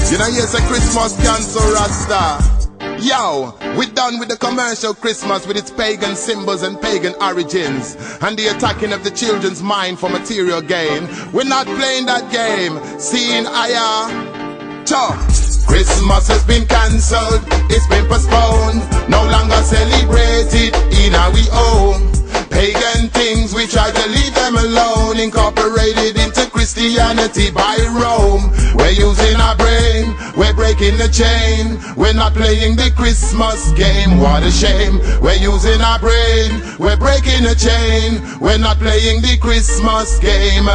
You know, here's a Christmas cancel Rasta. Yo, we're done with the commercial Christmas with its pagan symbols and pagan origins and the attacking of the children's mind for material gain. We're not playing that game. Seeing Aya. Christmas has been cancelled, it's been postponed, no longer celebrated in our home. Pagan things, we try to leave them alone, incorporated into Christianity by Rome. We're using our brain, we're breaking the chain, we're not playing the Christmas game, what a shame. We're using our brain, we're breaking the chain, we're not playing the Christmas game.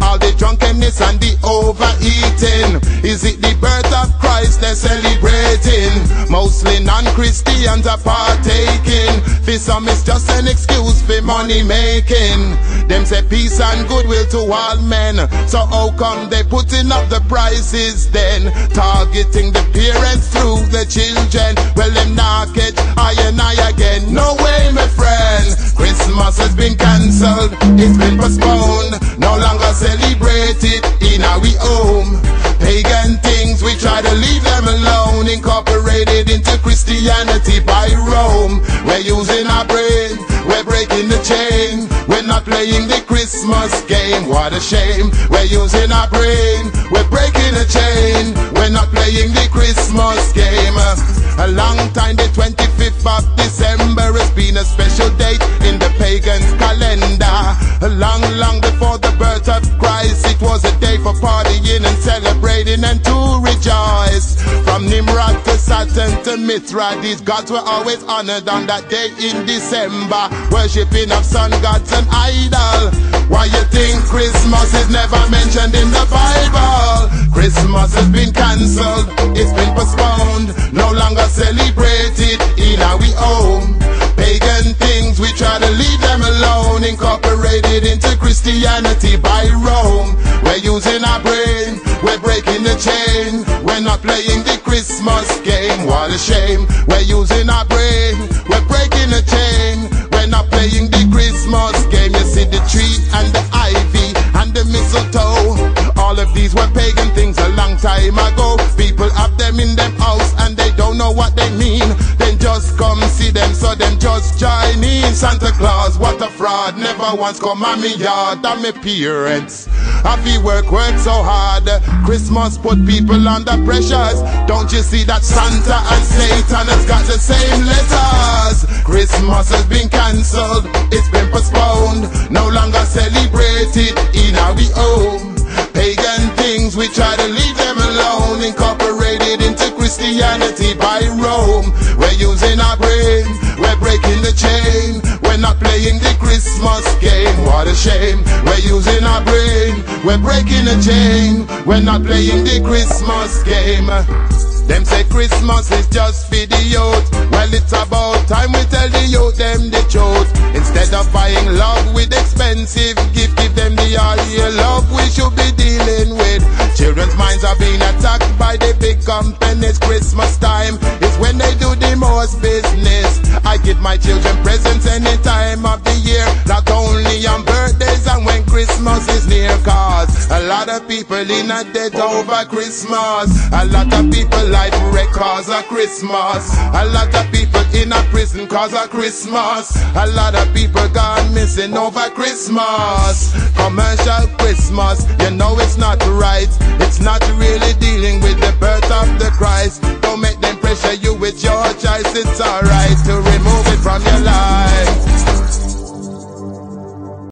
All the drunkenness and the overeating, is it the birth of Christ they're celebrating? Mostly non-Christians are partaking, for some it's just an excuse for money making. Them say peace and goodwill to all men, so how come they putting up the prices then? Targeting the parents through the children, well them not catch I and I again. No way my friend, Christmas has been cancelled, it's been postponed, no longer celebrated in our home. Pagan things, we try to leave them alone, incorporated into Christianity by Rome. We're using our brain, we're breaking the chain, we're not playing the Christmas game, what a shame. We're using our brain, we're breaking the chain, we're not playing the Christmas game. A long time, the 25th of December has been a special date in the pagan's calendar. Long before the birth of Christ, it was a day for partying and celebrating and to rejoice. From Nimrod to Saturn to Mithra, these gods were always honored on that day in December, worshipping of sun gods and idol. Why you think Christmas is never mentioned in the Bible? Christmas has been cancelled, it's been postponed, no longer celebrated in our home. Pagan things, we try to leave them alone, incorporated into Christianity by Rome. We're using our brain, we're breaking the chain, we're not playing the Christmas game, what a shame. We're using our brain, we're breaking the chain, we're not playing the Christmas game. You see the tree and the ivy and the mistletoe, all of these were pagan things a long time ago. People have them in them house and they don't know what they mean, then just come see them, so them just join in. Santa Claus, what a fraud, never once come on me yard. And my parents, I feel work so hard. Christmas put people under pressures. Don't you see that Santa and Satan has got the same letters? Christmas has been cancelled, it's been postponed, no longer celebrated in our home. Pagan things, we try to leave them alone, incorporated into Christianity by Rome. We're using our brain, we're breaking the chain, we're not playing the Christmas game, what a shame. We're using our brain, we're breaking the chain, we're not playing the Christmas game. Them say Christmas is just for the youth, well it's about time we tell the youth them the truth. Instead of buying love with expensive gift, give them the all year love we should be dealing with. Children's minds are being attacked by the big companies. Christmas time is when they do the most business. I give my children presents any time of the year, not only on birthdays and when Christmas is near, cause a lot of people in a debt over Christmas. A lot of people life wreck cause of Christmas. A lot of people in a prison cause of Christmas. A lot of people gone missing over Christmas. Commercial Christmas, you know it's not right. It's not really dealing with the birth of the Christ. Don't make them pressure you with your choice, it's alright.